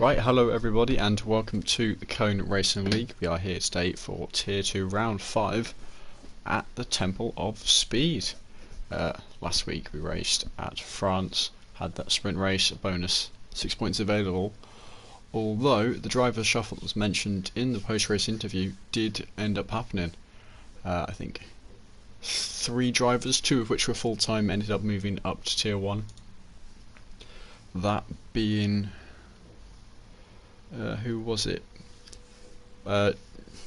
Right, hello everybody and welcome to the Cone Racing League. We are here today for Tier 2 Round 5 at the Temple of Speed. Last week we raced at France, had that sprint race, a bonus 6 points available, although the driver shuffle that was mentioned in the post-race interview did end up happening. I think 3 drivers, 2 of which were full-time, ended up moving up to Tier 1. That being... who was it?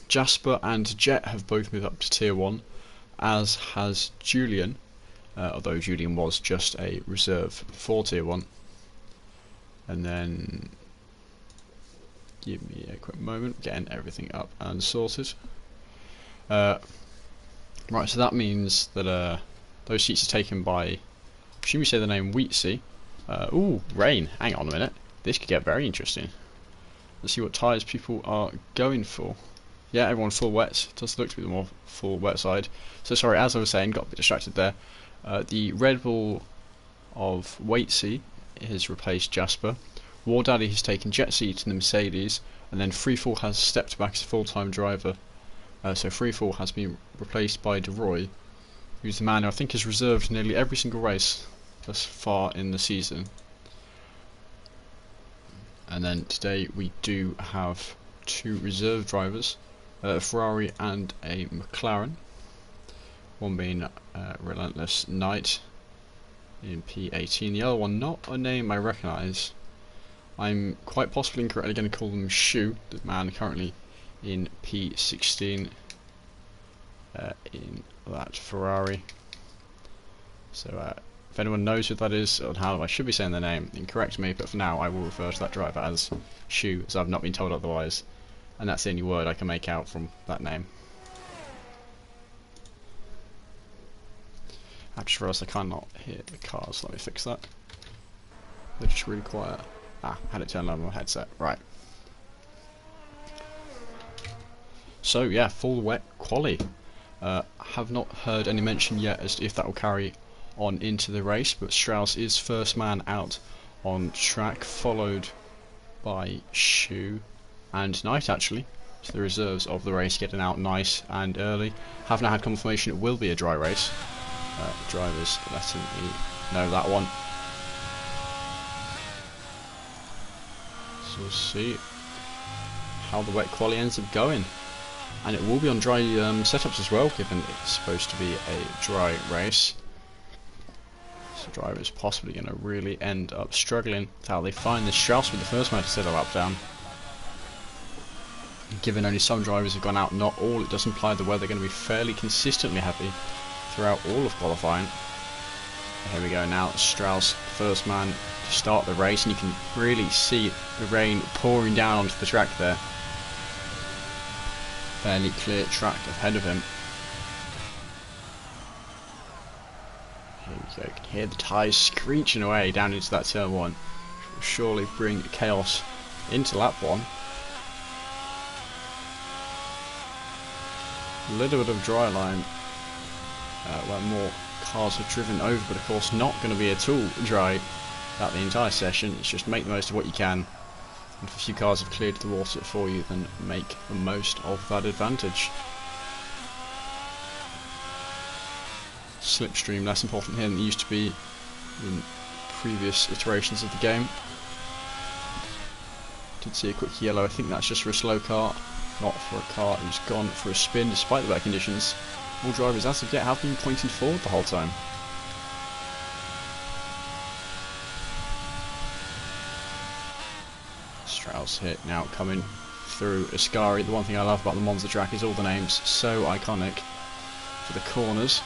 Jasper and Jet have both moved up to Tier 1, as has Julian, although Julian was just a reserve for Tier 1. And then, give me a quick moment, getting everything up and sorted. Right, so that means that those seats are taken by, should we say the name Wheatsy? Ooh, rain, hang on a minute, this could get very interesting. Let's see what tyres people are going for. Yeah, everyone full wets. Does look to be the more full wet side. So sorry, as I was saying, got a bit distracted there. The Red Bull of Waitsy has replaced Jasper. War Daddy has taken Jet seat in the Mercedes, and then Freefall has stepped back as a full-time driver. So Freefall has been replaced by DeRoy, who's the man who I think has reserved nearly every single race thus far in the season. And then today we do have 2 reserve drivers, a Ferrari and a McLaren. One being Relentless Knight in P18, the other one not a name I recognise. I'm quite possibly incorrectly going to call them Shu, the man currently in P16 in that Ferrari. So if anyone knows who that is, or how I should be saying their name, then correct me, but for now I will refer to that driver as Shu, as I've not been told otherwise, and that's the only word I can make out from that name. I just realised I cannot hear the cars, let me fix that. They're just really quiet. I had it turned on my headset, right. So yeah, full wet quali. Have not heard any mention yet as to if that will carry on into the race, but Strauss is first man out on track, followed by Shu and Knight actually. So the reserves of the race getting out nice and early. Have now had confirmation it will be a dry race. Drivers letting me know that one. So we'll see how the wet quali ends up going. And it will be on dry setups as well, given it's supposed to be a dry race. The driver is possibly going to really end up struggling with how they find this. Strauss with the first man to set a lap down. Given only some drivers have gone out, not all, it does imply the weather going to be fairly consistently heavy throughout all of qualifying. Here we go now, Strauss, first man to start the race, and you can really see the rain pouring down onto the track there. Fairly clear track ahead of him. Here we go, you can hear the tyres screeching away down into that turn 1, which will surely bring chaos into lap 1. A little bit of dry line where more cars are driven over, but of course not going to be at all dry throughout the entire session. It's just make the most of what you can, and if a few cars have cleared the water for you, then make the most of that advantage. Slipstream less important here than it used to be in previous iterations of the game. Did see a quick yellow, I think that's just for a slow car, not for a car who's gone for a spin despite the wet conditions. All drivers as of yet have been pointing forward the whole time. Strauss here now coming through Ascari. The one thing I love about the Monza track is all the names so iconic for the corners.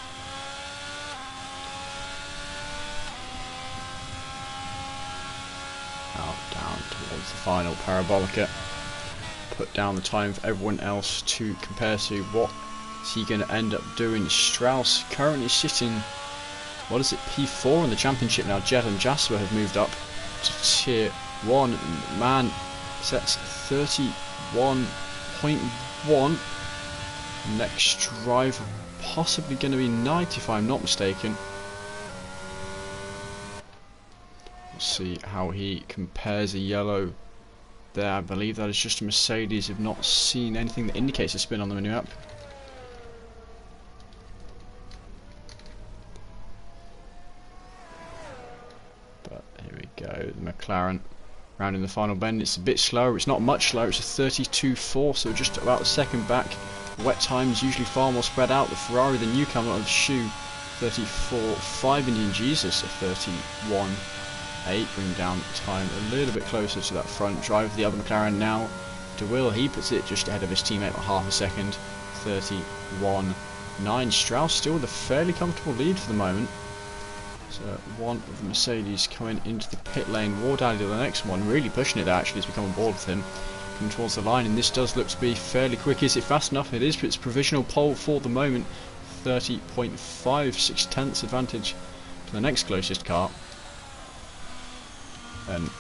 Down towards the final parabolica. Put down the time for everyone else to compare to. What is he going to end up doing? Strauss currently sitting, what is it, P4 in the championship now. Jet and Jasper have moved up to Tier 1. Man sets 31.1. Next driver possibly going to be Knight if I'm not mistaken. See how he compares. A yellow there. I believe that is just a Mercedes. I've not seen anything that indicates a spin on the mini-map. But here we go, the McLaren rounding the final bend. It's a bit slower, it's not much slower, it's a 32.4, so just about a second back. Wet times usually far more spread out. The Ferrari, the newcomer of Shoe, 34.5, Indian Jesus, a 31.8, bring down time a little bit closer to that front drive. The other McLaren now, De Will, he puts it just ahead of his teammate by half a second, 31.9. Strauss still with a fairly comfortable lead for the moment. So one of the Mercedes coming into the pit lane. Ward Alley to the next one, really pushing it there actually as we come on board with him. Coming towards the line, and this does look to be fairly quick. Is it fast enough? It is, but it's provisional pole for the moment. 30.5, 6/10 advantage to the next closest car. And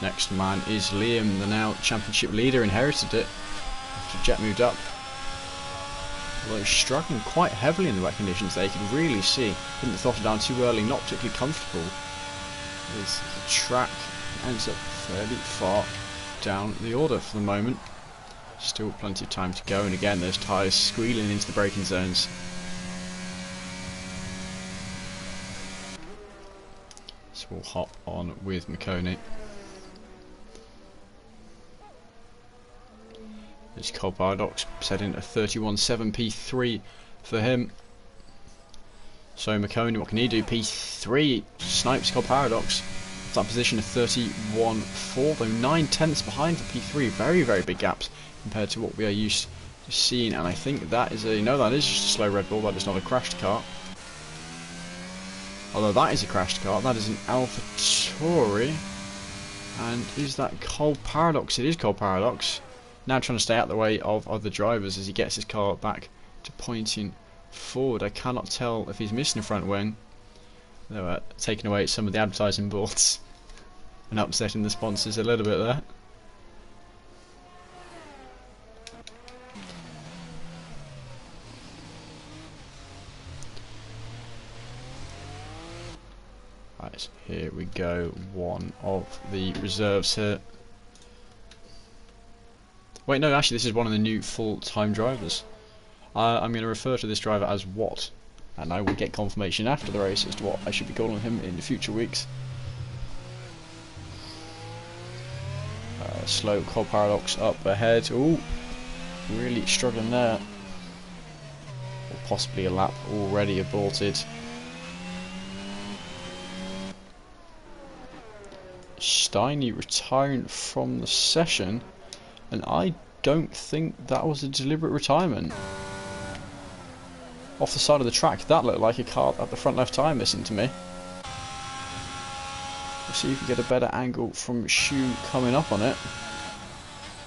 next man is Liam, the now championship leader, inherited it after Jet moved up. Although he's struggling quite heavily in the wet conditions there, you can really see. Didn't throttle down too early, not particularly comfortable with the track. Ends up fairly far down the order for the moment. Still plenty of time to go, and again those tyres squealing into the braking zones. So we'll hop on with McConey. There's Cole Paradox setting a 31.7 P3 for him. So McConey, what can he do? P3 snipes Cole Paradox. That position of 31.4, though 9/10 behind for P3. Very, very big gaps compared to what we are used to seeing. And I think that is a that is just a slow Red Bull. That is not a crashed car. Although that is a crashed car. That is an AlphaTauri. And is that Cole Paradox? It is Cole Paradox. Now trying to stay out of the way of other drivers as he gets his car back to pointing forward. I cannot tell if he's missing a front wing. They were taking away some of the advertising boards and upsetting the sponsors a little bit there. Right, here we go. One of the reserves here. Wait, no, actually this is one of the new full-time drivers. I'm going to refer to this driver as Watt, and I will get confirmation after the race as to what I should be calling him in the future weeks. Slow Cole Paradox up ahead. Ooh, really struggling there. Or possibly a lap already aborted. Steiny retiring from the session, and I don't think that was a deliberate retirement. Off the side of the track, that looked like a car at the front left tyre missing to me. We'll see if we get a better angle from Shu coming up on it.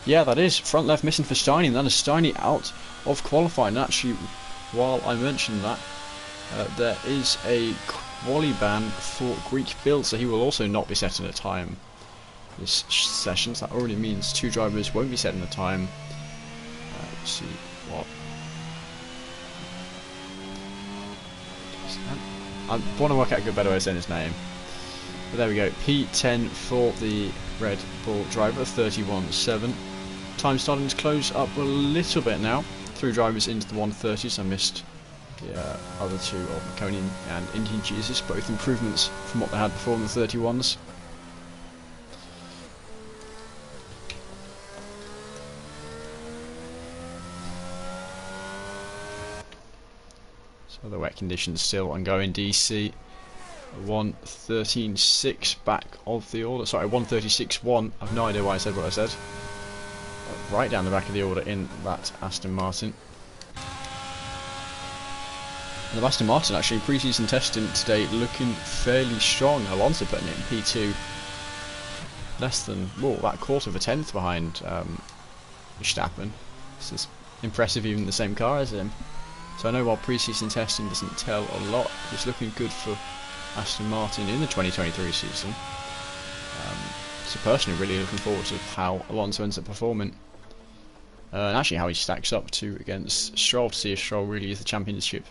Yeah, that is front left missing for Steiny, and that is Steiny out of qualifying. And actually, while I mentioned that, there is a quali ban for Greek build, so he will also not be setting a time this session. So that already means two drivers won't be setting a time. Let's see what. I want to work out a better way of saying his name. But there we go. P10 for the Red Bull driver, 31.7. Time starting to close up a little bit now. Three drivers into the 130s. I missed the other two of McConey and Indian Jesus, both improvements from what they had before in the 31s. So the wet conditions still ongoing. DC 113.6 back of the order. Sorry, 136.1. I've no idea why I said what I said. Right down the back of the order in that Aston Martin. And the Aston Martin actually pre-season testing today looking fairly strong. Alonso putting it in P2. Less than, well, that quarter of a tenth behind Verstappen. This is impressive, even the same car as him. So I know while pre-season testing doesn't tell a lot, it's looking good for Aston Martin in the 2023 season. So personally really looking forward to how Alonso ends up performing. And actually how he stacks up to against Stroll, to see if Stroll really is the championship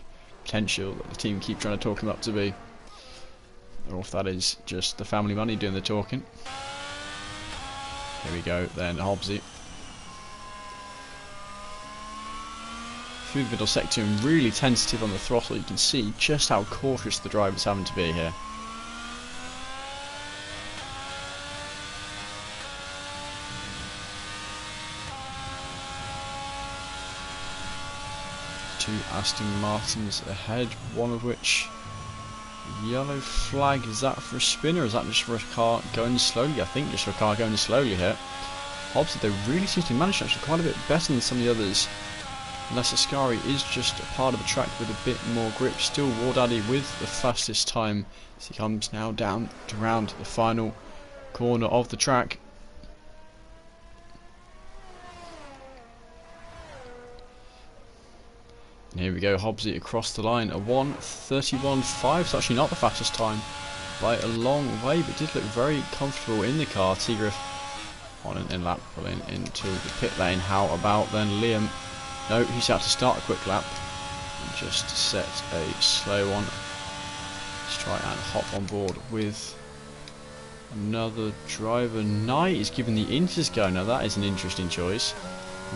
potential that the team keep trying to talk him up to be. Or if that is just the family money doing the talking. Here we go, then Hobbsy. Through the middle sector and really tentative on the throttle. You can see just how cautious the driver's having to be here. Two Aston Martins ahead, one of which yellow flag. Is that for a spin or is that just for a car going slowly? I think just for a car going slowly here. Hobbs, they really seem to manage actually quite a bit better than some of the others. Unless Ascari is just a part of the track with a bit more grip. Still War Daddy with the fastest time as he comes now down to round the final corner of the track. And here we go, Hobbsy across the line, a 1:31.5. It's actually not the fastest time by a long way, but did look very comfortable in the car. Tigriff on an in-lap, pulling into the pit lane. How about then Liam? No, he's had to start a quick lap and just set a slow one. Let's try and hop on board with another driver. Knight is giving the Inters go. Now that is an interesting choice.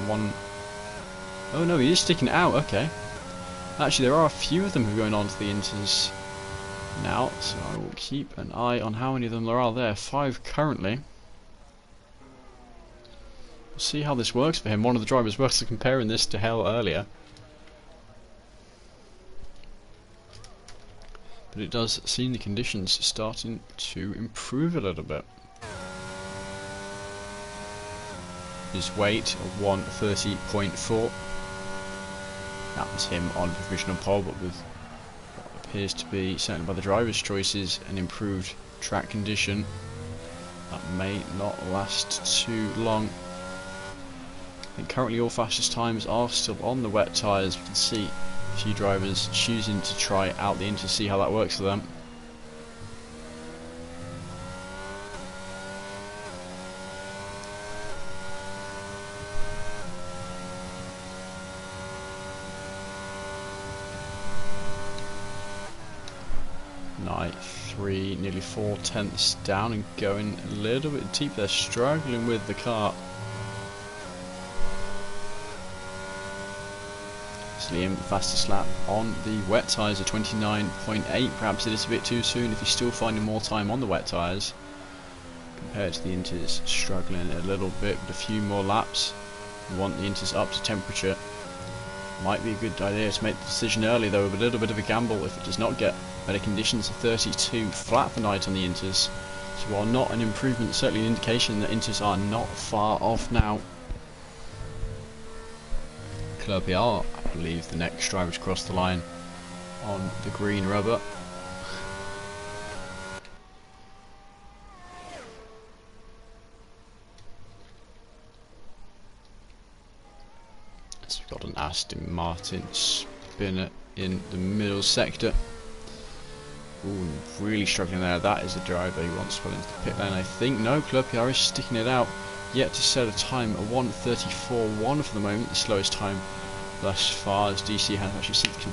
Oh no, he is sticking it out, okay. Actually, there are a few of them who are going on to the Inters now, so I will keep an eye on how many of them there are there. 5 currently. We'll see how this works for him. One of the drivers was comparing this to hell earlier. But it does seem the conditions are starting to improve a little bit. His weight of 130.4. That was him on provisional pole, but with what appears to be, certainly by the driver's choices, an improved track condition. That may not last too long. I think currently all fastest times are still on the wet tyres. We can see a few drivers choosing to try out the Inter, see how that works for them. Knight 3, nearly 4 tenths down and going a little bit deep. They're struggling with the car. Liam, fastest lap on the wet tyres of 29.8. Perhaps it is a bit too soon if he's still finding more time on the wet tyres compared to the Inters struggling a little bit with a few more laps. We want the Inters up to temperature. Might be a good idea to make the decision early though, with a little bit of a gamble if it does not get better conditions. 32 flat for night on the Inters, so while not an improvement, certainly an indication that Inters are not far off now. Club PR, I believe the next driver to cross the line on the green rubber. So we've got an Aston Martin spinner in the middle sector. Ooh, really struggling there. That is a driver who wants to pull into the pit lane. I think no, Club PR is sticking it out. Yet to set a time, a 1:34.1 for the moment, the slowest time thus far, as DC has actually seemed to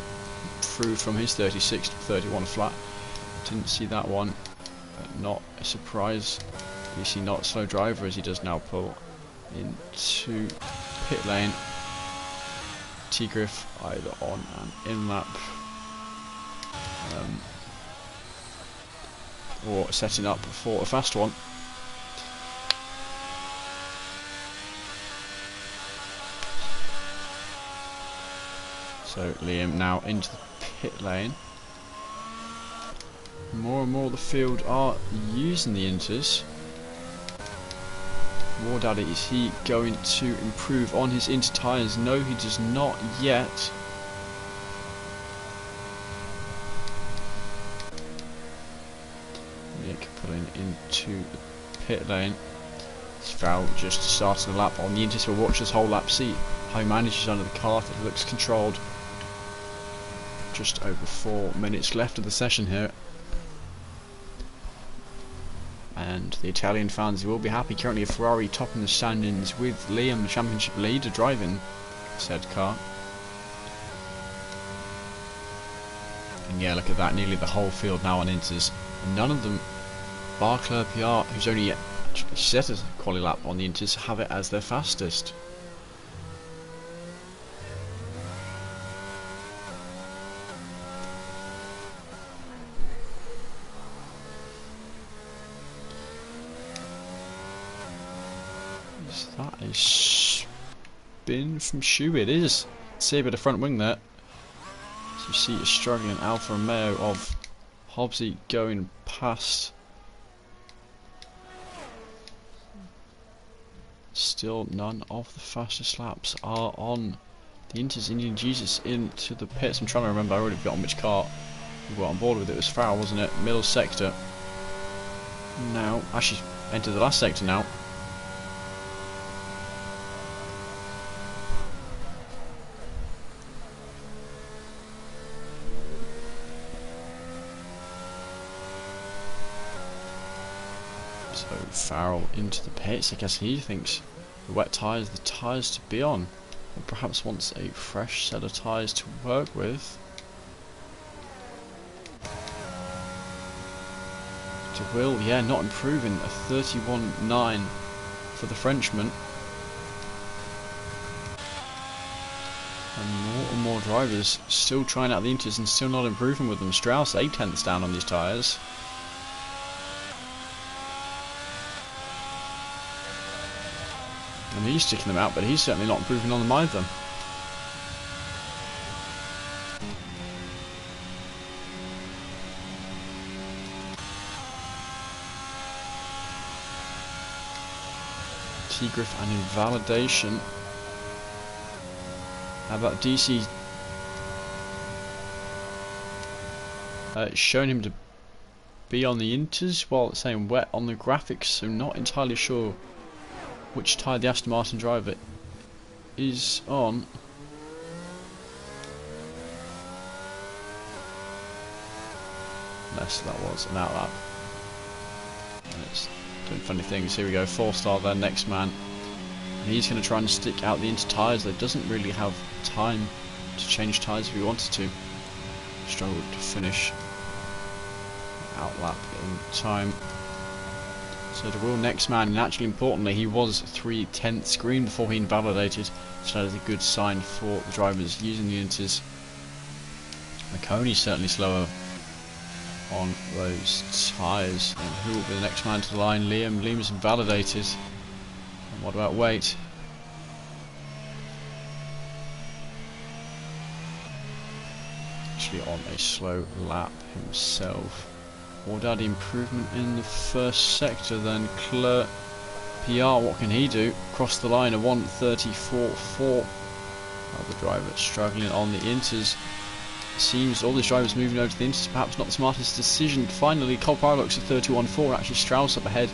improve from his 36 to 31 flat. Didn't see that one, but not a surprise. DC not a slow driver as he does now pull into pit lane. Tigriff either on an in-lap or setting up for a fast one. So Liam now into the pit lane. More and more of the field are using the Inters. War Daddy, is he going to improve on his Inter tyres? No, he does not yet. Nick pulling into the pit lane. It's foul just starting the lap on the Inters. We'll watch this whole lap, see how he manages under the car. That looks controlled. Just over 4 minutes left of the session here. And the Italian fans will be happy. Currently a Ferrari topping the standings with Liam, the championship leader, driving said car. And yeah, look at that, nearly the whole field now on Inters. None of them, bar Club PR, who's only actually set a quali lap on the Inters, have it as their fastest. Is that a spin from Shu? It is. See a bit of front wing there. So you see a struggling Alfa Romeo of Hobbsy going past. Still none of the fastest laps are on the Inters. Indian Jesus into the pits. I'm trying to remember, I already forgotten which car we got on board with. It was Farrell, wasn't it? Middle sector. Now, actually entered the last sector now. So Farrell into the pits. I guess he thinks the wet tyres, the tyres to be on, or perhaps wants a fresh set of tyres to work with. De Will, yeah, not improving. A 31.9 for the Frenchman. And more drivers still trying out the Inters and still not improving with them. Strauss 8/10ths down on these tyres. And he's sticking them out, but he's certainly not improving on them either. Tegriff and invalidation. How about DC? It's showing him to be on the Inters while it's saying wet on the graphics, so not entirely sure which tyre the Aston Martin driver is on. Unless that was an outlap. And it's doing funny things. Here we go, 4-star there, next man. And he's going to try and stick out the Inter tyres. That doesn't really have time to change tyres if he wanted to. Struggled to finish outlap in time. So De Will next man, and actually importantly he was 3/10ths green before he invalidated, so that is a good sign for the drivers using the Inters. McConey certainly slower on those tyres. And who will be the next man to the line? Liam's invalidated. And what about Wait? Actually on a slow lap himself. Daddy improvement in the first sector then. Claire PR, what can he do? Cross the line, a 1:34.4. Other driver struggling on the Inters. Seems all these drivers moving over to the Inters, perhaps not the smartest decision. Finally, Cole Parlox at 31.4, actually Strauss up ahead,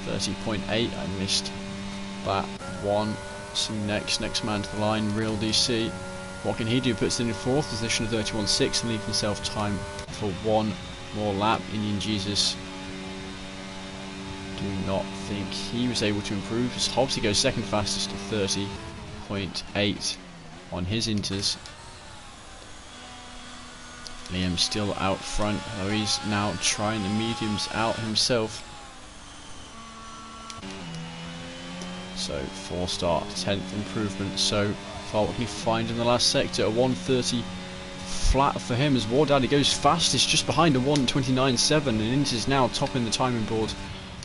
30.8. I missed that one. See next man to the line, Real DC. What can he do? Puts it in fourth position at 31.6 and leaves himself time for one more lap. Indian Jesus, do not think he was able to improve, as Hobbsy goes second fastest at 30.8 on his Inters. Liam still out front, though he's now trying the mediums out himself. So 4-star, 10th improvement so far. What can he find in the last sector? A 1:30 flat for him, as Daddy goes fastest just behind a 1:29.7, and Inters now topping the timing board.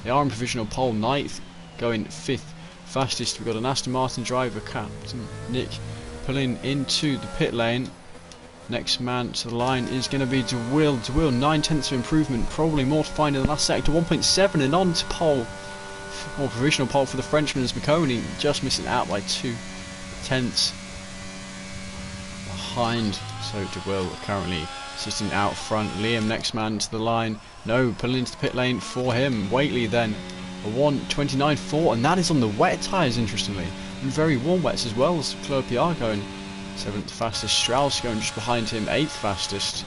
They are in provisional pole, 9th, going 5th fastest. We've got an Aston Martin driver, Captain Nick, pulling into the pit lane. Next man to the line is going to be De Will. 9/10ths of improvement, probably more to find in the last sector. 1.7 and on to pole, more provisional pole for the Frenchman, as McConey just missing out by 2/10ths behind. So De Will currently sitting out front. Liam next man to the line. No, pulling into the pit lane for him. Waitley then a 1:29.4, and that is on the wet tyres, interestingly, and very warm wets as well. As Claire PR going 7th fastest. Strauss going just behind him, 8th fastest.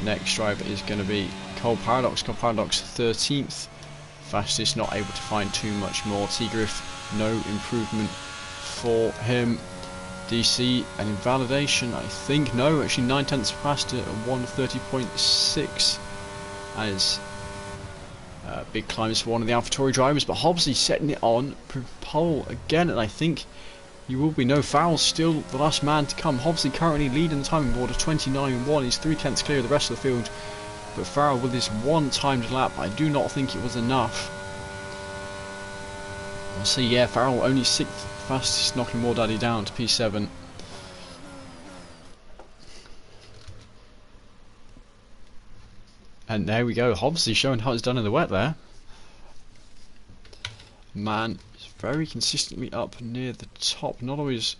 Next driver is going to be Cole Paradox. 13th fastest, not able to find too much more. Tegriff, no improvement for him. DC, an invalidation, I think. No, actually 9/10ths faster at 1:30.6 as Big climbs for one of the AlphaTauri drivers, but Hobbsy setting it on pole again, and I think you will be no fouls. Still the last man to come. Hobbsy currently leading the timing board of 29.1. He's 3/10 clear of the rest of the field, but Farrell with his one timed lap, I do not think it was enough. So yeah, Farrell only 6th fastest, knocking War Daddy down to P7. And there we go, Hobbsy showing how it's done in the wet there. Man is very consistently up near the top, not always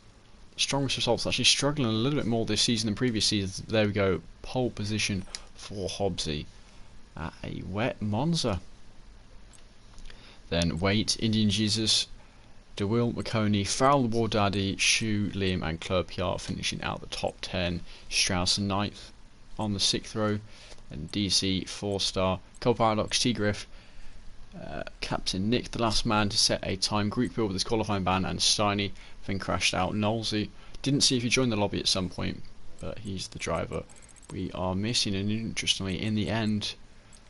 strongest results, actually struggling a little bit more this season than previous seasons. There we go, pole position for Hobbsy at a wet Monza. Then Waite, Indian Jesus, DeWill, McConey, Farrell, War Daddy, Shu, Liam and Clerpiart finishing out the top 10. Strauss 9th on the 6th row. And DC 4-star, Cole Paradox, T-Griff, Captain Nick, the last man to set a time, Group Bill with his qualifying ban, and Steiny then crashed out. Knowlesy, didn't see if he joined the lobby at some point, but he's the driver we are missing. And interestingly, in the end,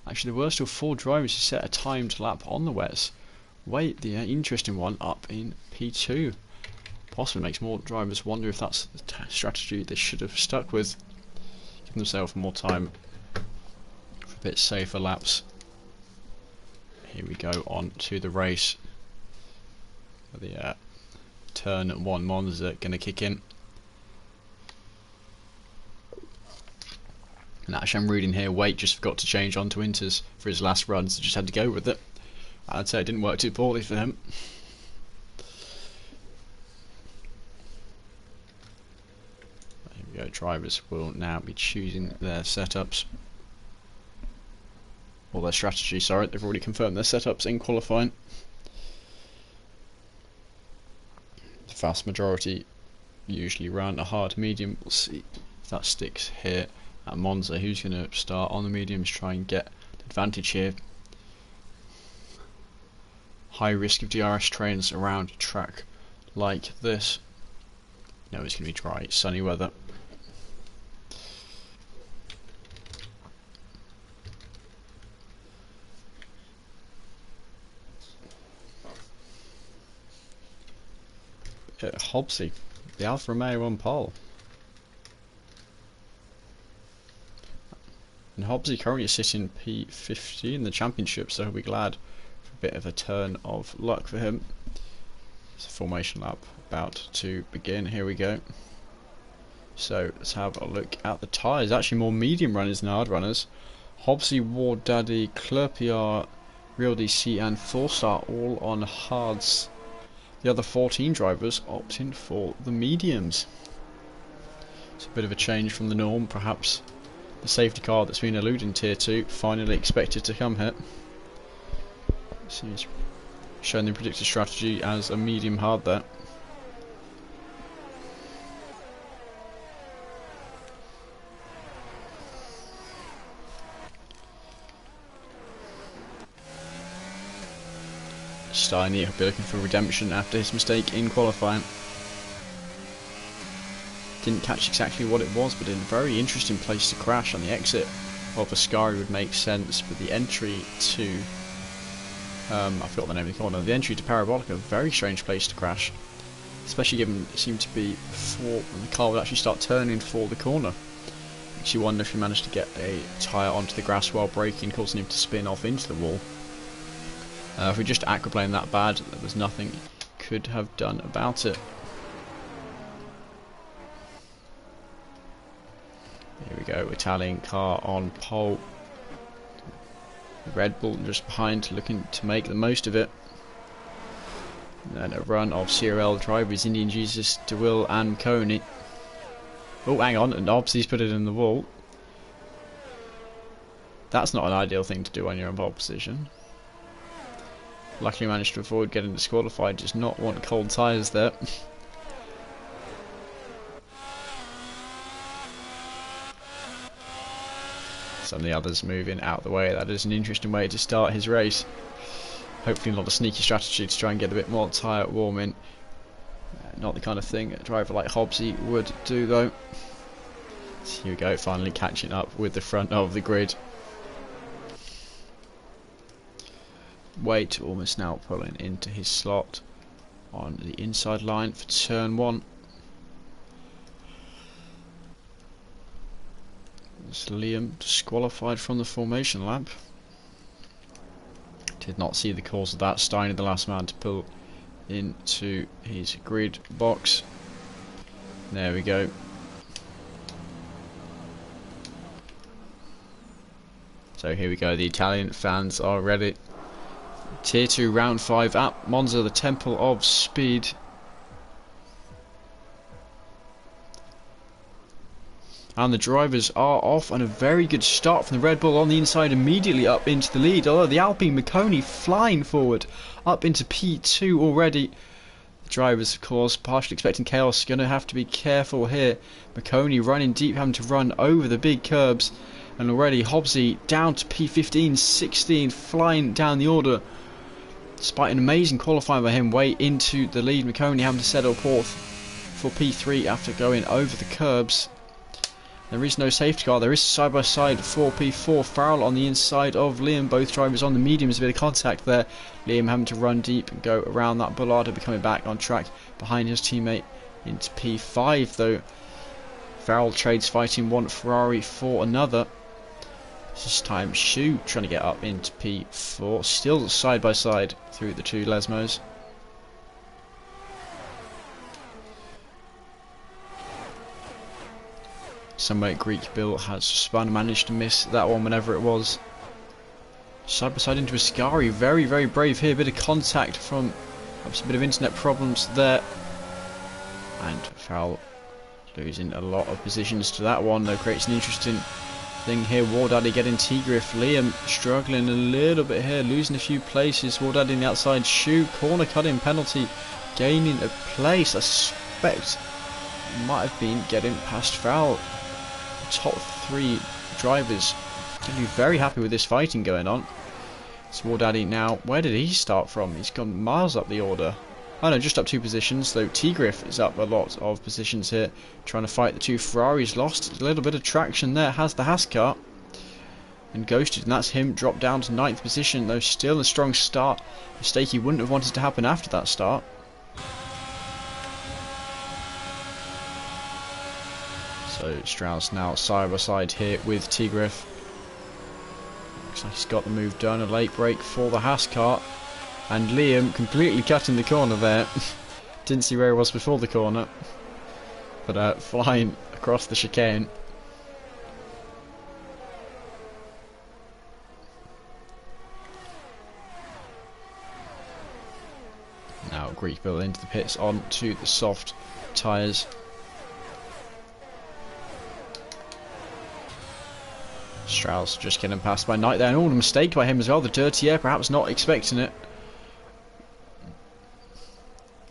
actually there were still 4 drivers who set a timed lap on the wets. Wait, the interesting one up in P2. Possibly makes more drivers wonder if that's the strategy they should have stuck with. Give themselves more time. Bit safer laps. Here we go on to the race. The turn 1 Monza going to kick in. And actually I'm reading here, Waite just forgot to change onto Inters for his last run, so just had to go with it. I'd say it didn't work too poorly for him. Here we go, drivers will now be choosing their setups. Or their strategy, sorry, they've already confirmed their setups in qualifying. The vast majority usually run a hard medium. We'll see if that sticks here at Monza. Who's going to start on the mediums, try and get the advantage here. High risk of DRS trains around a track like this. No, it's going to be dry, sunny weather. Hobbsy, the Alfa Romeo on pole. And Hobbsy currently sitting P50 in the championship, so he'll be glad for a bit of a turn of luck for him. It's a formation lap about to begin. Here we go. So let's have a look at the tyres. Actually more medium runners than hard runners. Hobbsy, War Daddy, Clerpiart, Real DC and 4-star all on hards. The other 14 drivers opting for the mediums. It's a bit of a change from the norm, perhaps the safety car that's been eluding Tier 2 finally expected to come here. So he's showing the predicted strategy as a medium hard there. Steiny will be looking for redemption after his mistake in qualifying. Didn't catch exactly what it was, but in a very interesting place to crash on the exit of Ascari would make sense, but the entry to I forgot the name of the corner. The entry to Parabolica, a very strange place to crash, especially given it seemed to be before the car would actually start turning for the corner. Makes you wonder if he managed to get a tyre onto the grass while braking, causing him to spin off into the wall. If we just aquaplaned that bad, there was nothing he could have done about it. Here we go, Italian car on pole. Red Bull just behind, looking to make the most of it. And then a run of CRL drivers, Indian Jesus, DeWill and Coney. Oh, hang on, and Hobbsy's put it in the wall. That's not an ideal thing to do when you're in pole position. Luckily managed to avoid getting disqualified, does not want cold tyres there. Some of the others moving out of the way. That is an interesting way to start his race. Hopefully not a sneaky strategy to try and get a bit more tyre warming. Not the kind of thing a driver like Hobbsy would do though. So here we go, finally catching up with the front of the grid. Wait, almost now pulling into his slot on the inside line for turn 1. As Liam disqualified from the formation lap. Did not see the cause of that. Steiner, the last man to pull into his grid box. There we go. So here we go, the Italian fans are ready. Tier 2 round 5 at Monza, the Temple of Speed. And the drivers are off, and a very good start from the Red Bull on the inside, immediately up into the lead. Although the Alpine Marconi flying forward up into P2 already. The drivers, of course, partially expecting chaos, going to have to be careful here. Marconi running deep, having to run over the big curbs. And already Hobbsy down to P15, 16, flying down the order. Despite an amazing qualifying by him, way into the lead. Marconi having to settle fourth for P3 after going over the curbs. There is no safety car. There is side by side for P4. Farrell on the inside of Liam. Both drivers on the mediums. A bit of contact there. Liam having to run deep and go around that bollard. He'll be coming back on track behind his teammate into P5 though. Farrell trades fighting one Ferrari for another. This time Shu trying to get up into P4. Still side by side through the two Lesmos. Somewhere Greek Bill has spun, managed to miss that one whenever it was. Side by side into Ascari, very, very brave here. Bit of contact from perhaps a bit of internet problems there. And Farrell losing a lot of positions to that one, though creates an interesting thing here. Wardaddy getting T-Griff. Liam struggling a little bit here, losing a few places. Wardaddy in the outside. Shu, corner cutting penalty, gaining a place. I suspect might have been getting past Farrell. Top 3 drivers going to be very happy with this fighting going on. It's Wardaddy now. Where did he start from? He's gone miles up the order. Oh no, just up 2 positions, though T-Griff is up a lot of positions here, trying to fight the 2 Ferraris. Lost a little bit of traction there, has the Haas car, and ghosted, and that's him, dropped down to 9th position, though still a strong start. Mistake he wouldn't have wanted to happen after that start. So Strauss now side by side here with T-Griff. Looks like he's got the move done, a late break for the Haas car. And Liam completely cutting the corner there. Didn't see where he was before the corner. But flying across the chicane. Now Greek Bill into the pits onto the soft tyres. Strauss just getting passed by Knight there, and all a mistake by him as well. The dirty air, perhaps not expecting it.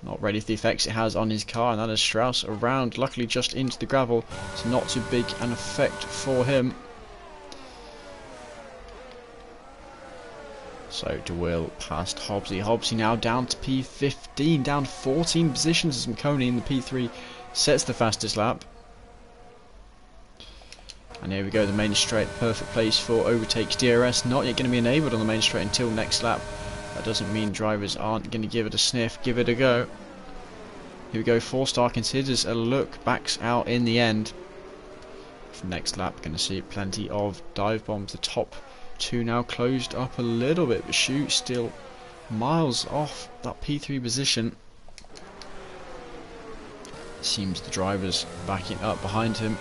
Not ready for the effects it has on his car, and that is Strauss around, luckily just into the gravel. It's not too big an effect for him. So DeWill past Hobbsy. Hobbsy now down to P15, down 14 positions as Marconi in the P3 sets the fastest lap. And here we go, the main straight, perfect place for overtakes. DRS not yet going to be enabled on the main straight until next lap. That doesn't mean drivers aren't going to give it a sniff, give it a go. Here we go, 4-star considers a look, backs out in the end. For next lap, going to see plenty of dive bombs. The top 2 now closed up a little bit, but Shu still miles off that P3 position. Seems the drivers backing up behind him.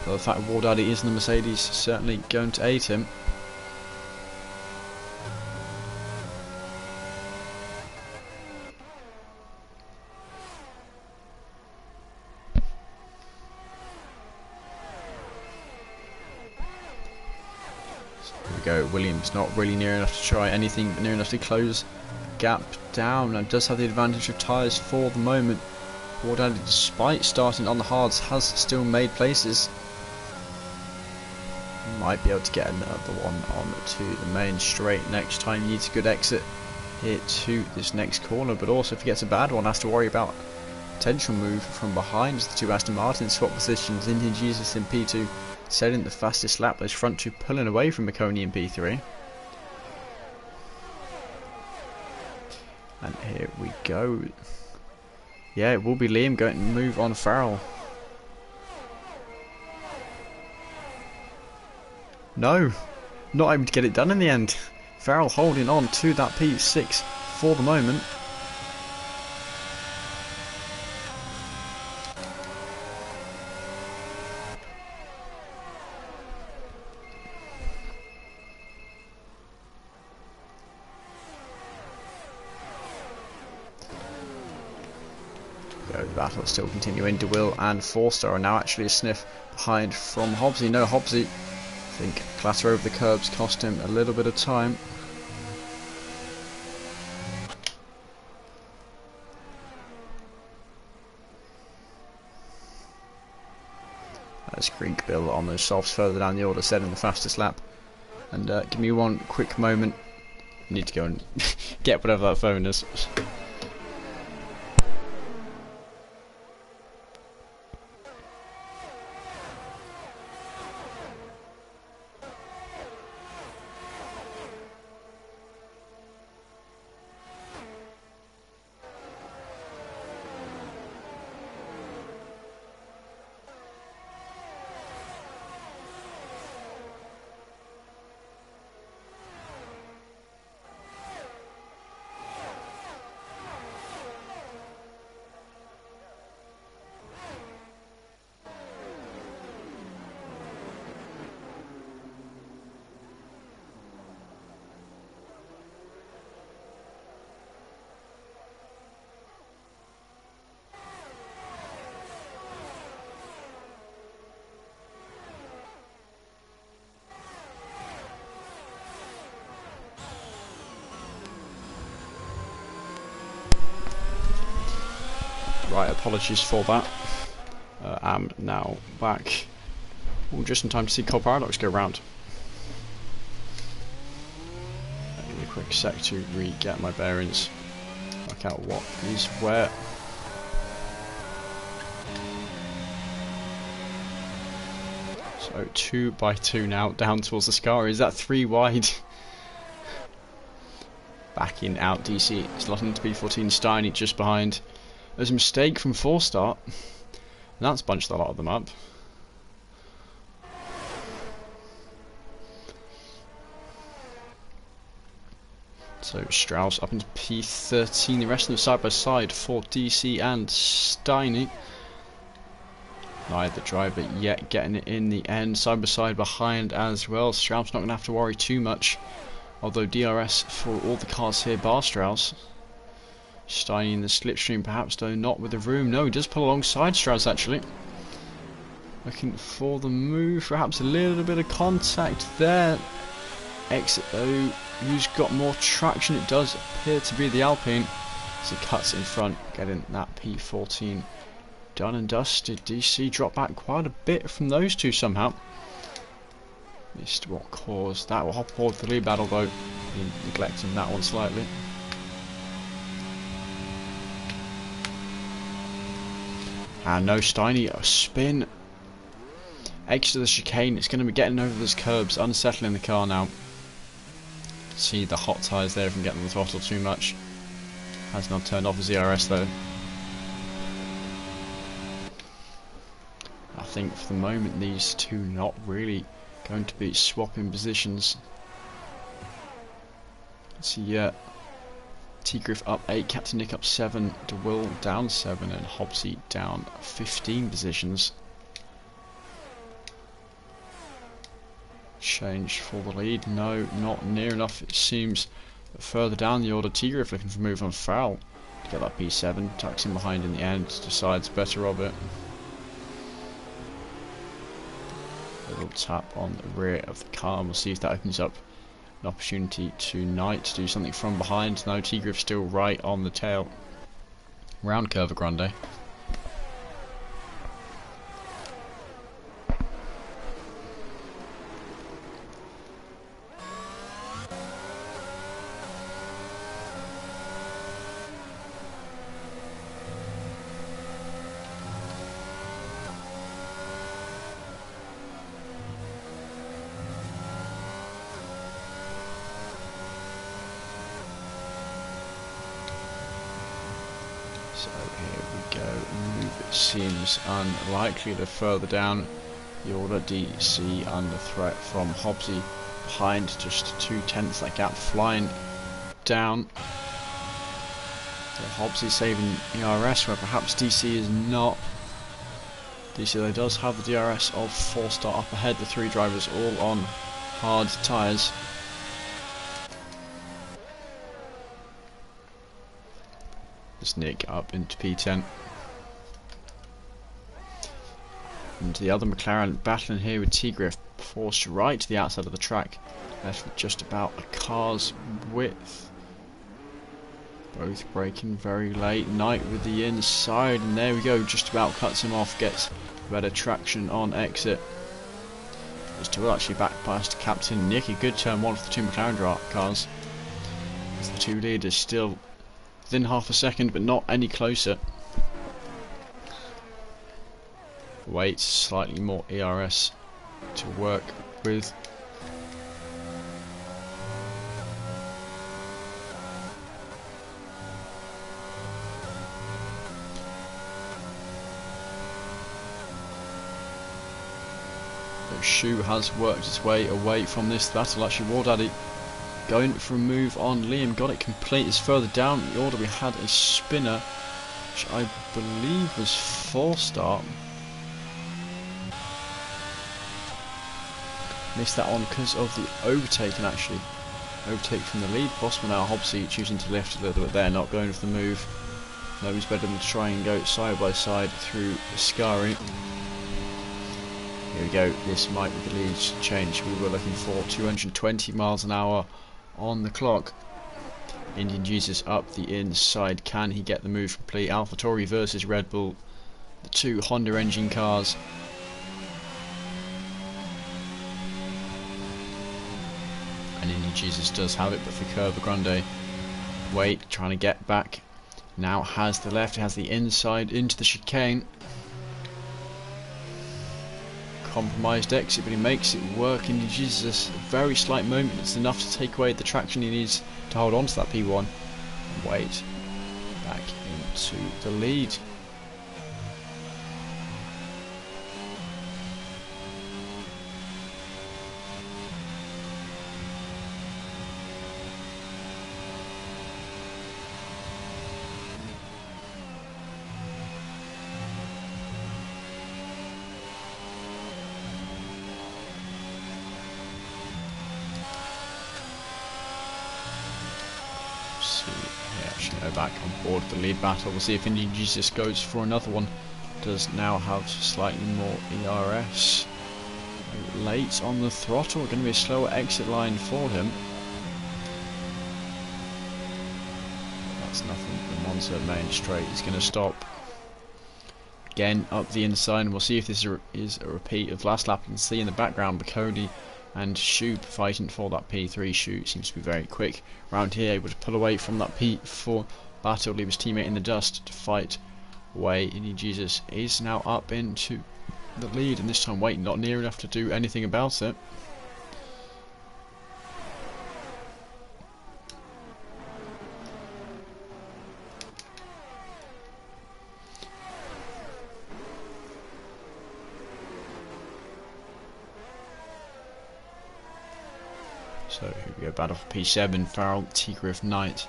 But the fact Wardaddy is in the Mercedes certainly going to aid him. Here we go, Williams not really near enough to try anything, but near enough to close gap down, and does have the advantage of tyres for the moment. Wardaddy, despite starting on the hards, has still made places. Might be able to get another one on to the main straight next time. He needs a good exit here to this next corner, but also if he gets a bad one, has to worry about potential move from behind. The 2 Aston Martins swap positions. Indian Jesus in P2 setting the fastest lap. Those front 2 pulling away from Marconi in P3. And here we go. Yeah, it will be Liam going to move on Farrell. No, not able to get it done in the end. Farrell holding on to that P6 for the moment. The battle is still continuing. DeWill and Forster are now actually a sniff behind from Hobbsy. No, Hobbsy, I think, clatter over the curbs cost him a little bit of time. There's Greek Bill on those softs further down the order, setting the fastest lap. And give me one quick moment. I need to go and get whatever that phone is. Right, apologies for that. I'm now back. Well, just in time to see Cole Paradox go round. Give me a quick sec to re-get my bearings. Work out what is where. So 2 by 2 now, down towards the Scar. Is that 3 wide? Backing out DC. Slotting to P14. Steiny just behind. There's a mistake from 4-start, and that's bunched a lot of them up. So Strauss up into P13, the rest of them side by side for DC and Steiny. Neither driver yet getting it in the end, side by side behind as well. Strauss not going to have to worry too much, although DRS for all the cars here bar Strauss. Steiny in the slipstream perhaps, though not with the room. No, he does pull alongside Strauss actually. Looking for the move, perhaps a little bit of contact there. Exit though, who's got more traction? It does appear to be the Alpine. As he cuts in front, getting that P14 done and dusted. DC dropped back quite a bit from those two somehow. Missed what caused that. We'll hop aboard the lead battle though, neglecting that one slightly. And no, Steiny, a spin. Exit to the chicane. It's going to be getting over those curbs, unsettling the car now. See the hot tyres there from getting the throttle too much. Has not turned off his ERS though. I think for the moment these two not really going to be swapping positions. Let's see, T-Griff up 8, Captain Nick up 7, DeWill down 7 and Hobbsy down 15 positions. Change for the lead, no, not near enough it seems. But further down the order, T-Griff looking for a move on Farrell to get that P7, tucks in behind in the end, decides better of it. A little tap on the rear of the car, and we'll see if that opens up an opportunity tonight to do something from behind. No, T-Griff still right on the tail. Round Curva Grande. So here we go. Move it seems unlikely. They're further down. The order DC under threat from Hobbsy behind, just 2/10 that gap, flying down. So Hobbsy saving ERS where perhaps DC is not. DC though does have the DRS of 4-star up ahead, the 3 drivers all on hard tyres. Just Nick up into P10. And the other McLaren battling here with T-Griff, forced right to the outside of the track, left with just about a car's width. Both braking very late. Knight with the inside, and there we go, just about cuts him off, gets better traction on exit. Those two will actually back past Captain Nick. A good turn one for the 2 McLaren cars. As the 2 leaders still within half a second, but not any closer. Wait, slightly more ERS to work with. The Shoe has worked its way away from this. That'll actually War Daddy going for a move on. Liam got it complete. Is further down the order. We had a spinner, which I believe was 4-star. Missed that on because of the overtake, and actually overtake from the lead. Bossman now Hobbsy choosing to lift a little bit there, not going for the move. No, he's better than to try and go side by side through Ascari. Here we go, this might be the lead change we were looking for. 220 miles an hour on the clock. Indian Jesus up the inside. Can he get the move complete? AlphaTauri versus Red Bull, the 2 Honda engine cars. And Indian Jesus does have it, but for Curva Grande, Wait trying to get back. Now has the left, has the inside into the chicane. Compromised exit, but he makes it work. Indian Jesus, a very slight moment, it's enough to take away the traction he needs to hold on to that P1. And Wait back into the lead. Back on board the lead battle. We'll see if Indian Jesus goes for another one. Does now have slightly more ERS. Late on the throttle, going to be a slower exit line for him. That's nothing. The Monza main straight is going to stop. Again up the inside, and we'll see if this is a repeat of last lap. You can see in the background Bacody and Shoe fighting for that P3. Shoe seems to be very quick around here, able to pull away from that P4 battle, leave his teammate in the dust to fight away. Indian Jesus is now up into the lead, and this time Wait not near enough to do anything about it. So here we go, battle for P7, Farrell, T-Griff, Knight.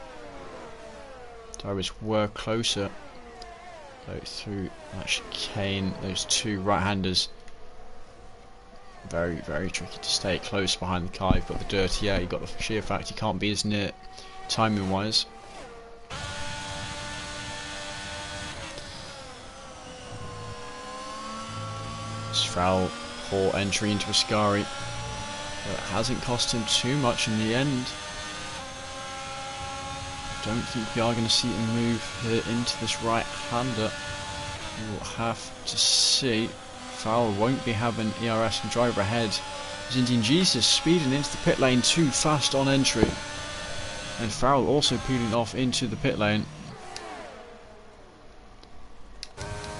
Drivers were closer. Go through that chicane, those 2 right-handers. Very, very tricky to stay close behind the car. You've got the dirty air, you've got the sheer fact you can't be as near timing-wise. Farrell, poor entry into Ascari. But it hasn't cost him too much in the end. I don't think we are going to see him move here into this right-hander. We'll have to see. Farrell won't be having ERS and driver ahead. As Indian Jesus speeding into the pit lane too fast on entry. And Farrell also peeling off into the pit lane.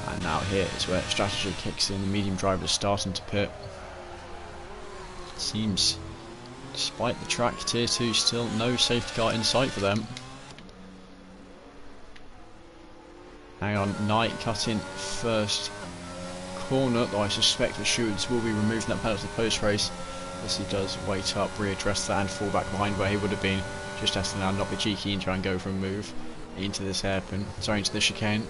And now here is where strategy kicks in. The medium driver is starting to pit. Seems, despite the track, tier 2 still no safety car in sight for them. Hang on, Knight cutting first corner, though I suspect the Schultz will be removed from that penalty post race as he does wait up, readdress that and fall back behind where he would have been, just has to now not be cheeky and try and go for a move into this hairpin, sorry, into the chicane.